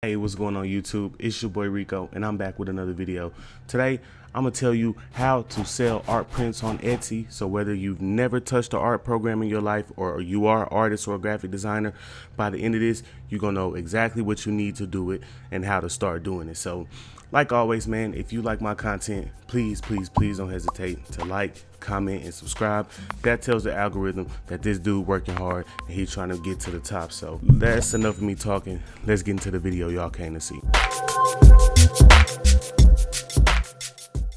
Hey, what's going on YouTube? It's your boy Rico and I'm back with another video. Today I'm gonna tell you how to sell art prints on Etsy. So whether you've never touched an art program in your life or you are an artist or a graphic designer, by the end of this you're gonna know exactly what you need to do it and how to start doing it. So like always, man, if you like my content, please don't hesitate to like, comment, and subscribe. That tells the algorithm that this dude working hard and he's trying to get to the top. So that's enough of me talking. Let's get into the video y'all came to see.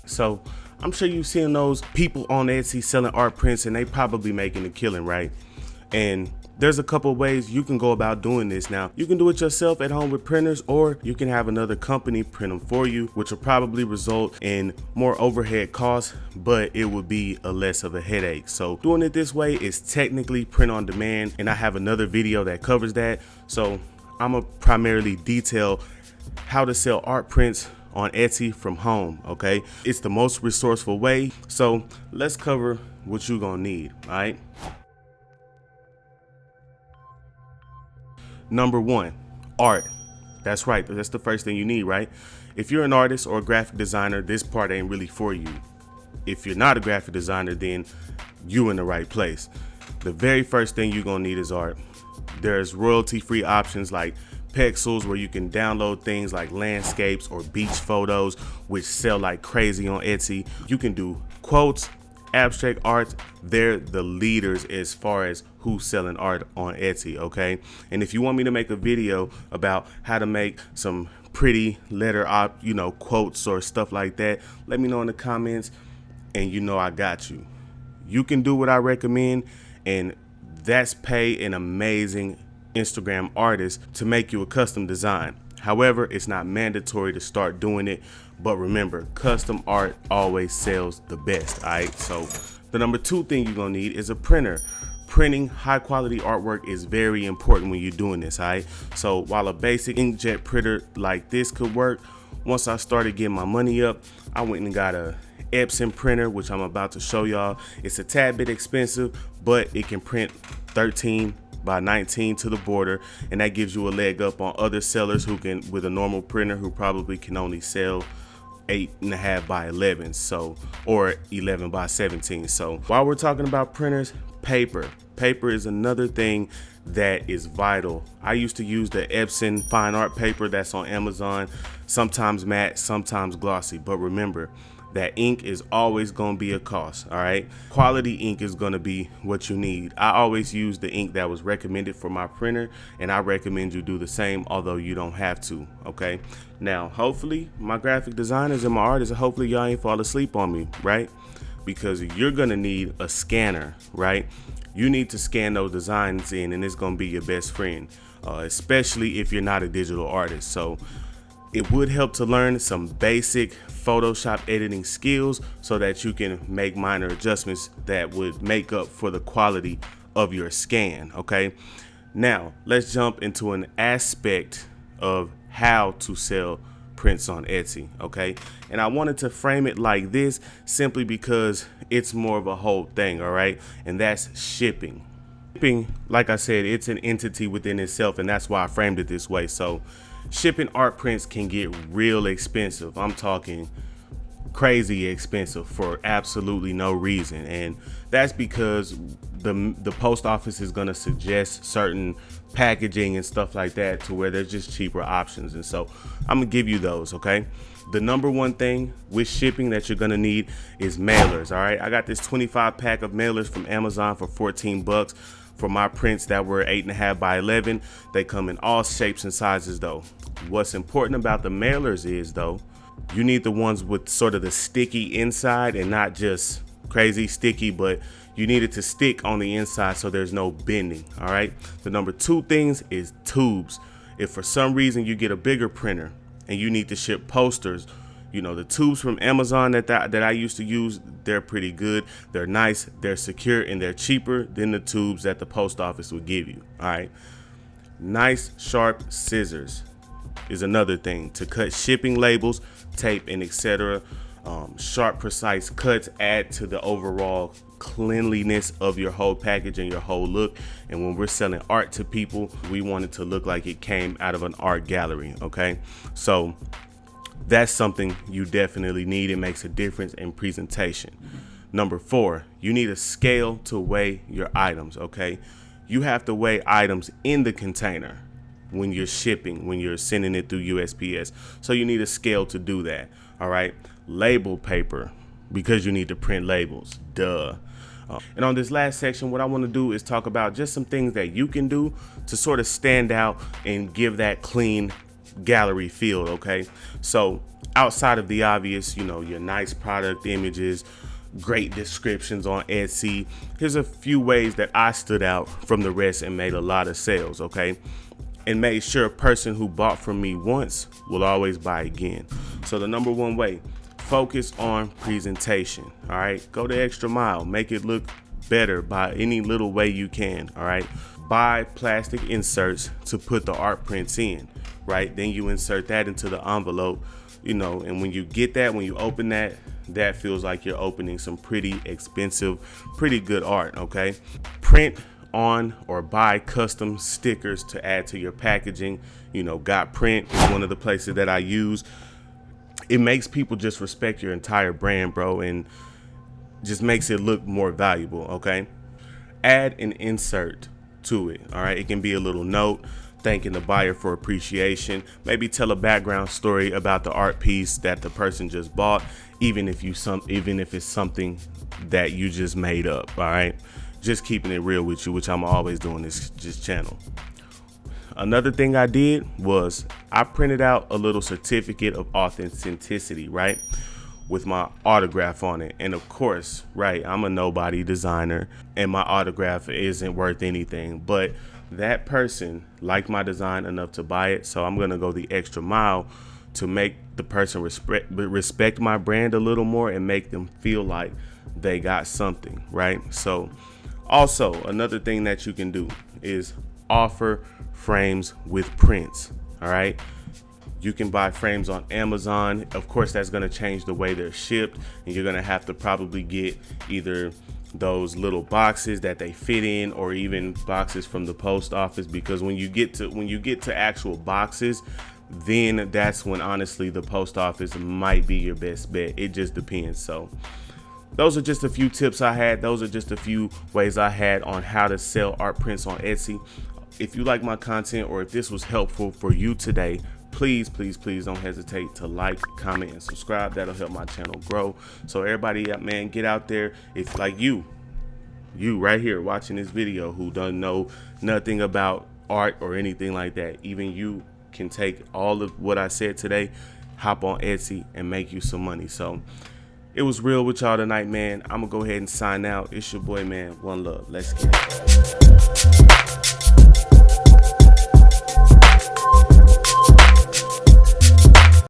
So I'm sure you've seen those people on Etsy selling art prints and they probably making a killing, right? And there's a couple ways you can go about doing this. Now, you can do it yourself at home with printers, or you can have another company print them for you, which will probably result in more overhead costs, but it would be a less of a headache. So doing it this way is technically print on demand, and I have another video that covers that. So I'm gonna primarily detail how to sell art prints on Etsy from home, okay? It's the most resourceful way. So let's cover what you're gonna need, all right? Number one, art. That's right, that's the first thing you need, right? If you're an artist or a graphic designer, this part ain't really for you. If you're not a graphic designer, then you're in the right place. The very first thing you're gonna need is art. There's royalty-free options like Pexels, where you can download things like landscapes or beach photos, which sell like crazy on Etsy. You can do quotes, abstract art. They're the leaders as far as who's selling art on Etsy, okay? And if you want me to make a video about how to make some pretty letter quotes or stuff like that, let me know in the comments and you know I got you. You can do what I recommend, and that's pay an amazing Instagram artist to make you a custom design. However, it's not mandatory to start doing it, but remember, custom art always sells the best, all right? So the number two thing you're gonna need is a printer. Printing high quality artwork is very important when you're doing this, all right? So while a basic inkjet printer like this could work, once I started getting my money up, I went and got a Epson printer, which I'm about to show y'all. It's a tad bit expensive, but it can print 13 by 19 to the border, and that gives you a leg up on other sellers who can, with a normal printer, who probably can only sell 8.5 by 11, so, or 11 by 17. So while we're talking about printers, paper is another thing that is vital. I used to use the Epson fine art paper that's on Amazon, sometimes matte, sometimes glossy, but remember that ink is always going to be a cost, all right? Quality ink is going to be what you need. I always use the ink that was recommended for my printer, and I recommend you do the same, although you don't have to, okay? Now, hopefully, my graphic designers and my artists, hopefully y'all ain't fall asleep on me, right? Because you're going to need a scanner, right? You need to scan those designs in, and it's going to be your best friend, especially if you're not a digital artist. So it would help to learn some basic Photoshop editing skills so that you can make minor adjustments that would make up for the quality of your scan, okay? Now, let's jump into an aspect of how to sell prints on Etsy, okay? And I wanted to frame it like this simply because it's more of a whole thing, all right? And that's shipping. Shipping, like I said, it's an entity within itself, and that's why I framed it this way. So shipping art prints can get real expensive. I'm talking crazy expensive for absolutely no reason, and that's because the post office is going to suggest certain packaging and stuff like that to where there's just cheaper options. And so I'm gonna give you those, okay? The number one thing with shipping that you're gonna need is mailers, all right? I got this 25 pack of mailers from Amazon for 14 bucks. For my prints that were 8.5 by 11, they come in all shapes and sizes though. What's important about the mailers is though, you need the ones with sort of the sticky inside and not just crazy sticky, but you need it to stick on the inside so there's no bending, all right? The number two things is tubes. If for some reason you get a bigger printer and you need to ship posters, you know, the tubes from Amazon that I used to use, they're pretty good. They're nice, they're secure, and they're cheaper than the tubes that the post office would give you, all right? Nice, sharp scissors is another thing to cut shipping labels, tape, and etc. Sharp, precise cuts add to the overall cleanliness of your whole package and your whole look. And when we're selling art to people, we want it to look like it came out of an art gallery, okay? So that's something you definitely need. It makes a difference in presentation. Number 4, you need a scale to weigh your items, okay? You have to weigh items in the container when you're shipping, when you're sending it through USPS. So you need a scale to do that, all right? Label paper, because you need to print labels, duh. And on this last section, what I want to do is talk about just some things that you can do to sort of stand out and give that clean gallery feel, okay? So outside of the obvious, you know, your nice product images, great descriptions on Etsy, here's a few ways that I stood out from the rest and made a lot of sales, okay? And made sure a person who bought from me once will always buy again. So the number 1 way, focus on presentation, all right? Go the extra mile, make it look better by any little way you can, all right? Buy plastic inserts to put the art prints in, right? Then you insert that into the envelope, you know, and when you get that, when you open that, that feels like you're opening some pretty expensive, pretty good art, okay? Print on or buy custom stickers to add to your packaging. You know, Got Print is one of the places that I use. It makes people just respect your entire brand, bro, and just makes it look more valuable, okay? Add an insert to it, all right? It can be a little note thanking the buyer for appreciation. Maybe tell a background story about the art piece that the person just bought, even if it's something that you just made up, all right? Just keeping it real with you, which I'm always doing this channel. Another thing I did was I printed out a little certificate of authenticity, right? With my autograph on it. And of course, right, I'm a nobody designer and my autograph isn't worth anything, but that person liked my design enough to buy it. So I'm gonna go the extra mile to make the person respect my brand a little more and make them feel like they got something, right? So also another thing that you can do is offer frames with prints, all right? You can buy frames on Amazon. Of course, that's gonna change the way they're shipped, and you're gonna have to probably get either those little boxes that they fit in or even boxes from the post office, because when you get to actual boxes, then that's when honestly the post office might be your best bet. It just depends. So those are just a few tips I had. Those are just a few ways I had on how to sell art prints on Etsy. If you like my content or if this was helpful for you today, please don't hesitate to like, comment, and subscribe. That'll help my channel grow. So everybody, man, get out there. If like you right here watching this video who doesn't know nothing about art or anything like that, even you can take all of what I said today, hop on Etsy and make you some money. So it was real with y'all tonight, man. I'm gonna go ahead and sign out. It's your boy, man. One love. Let's get it.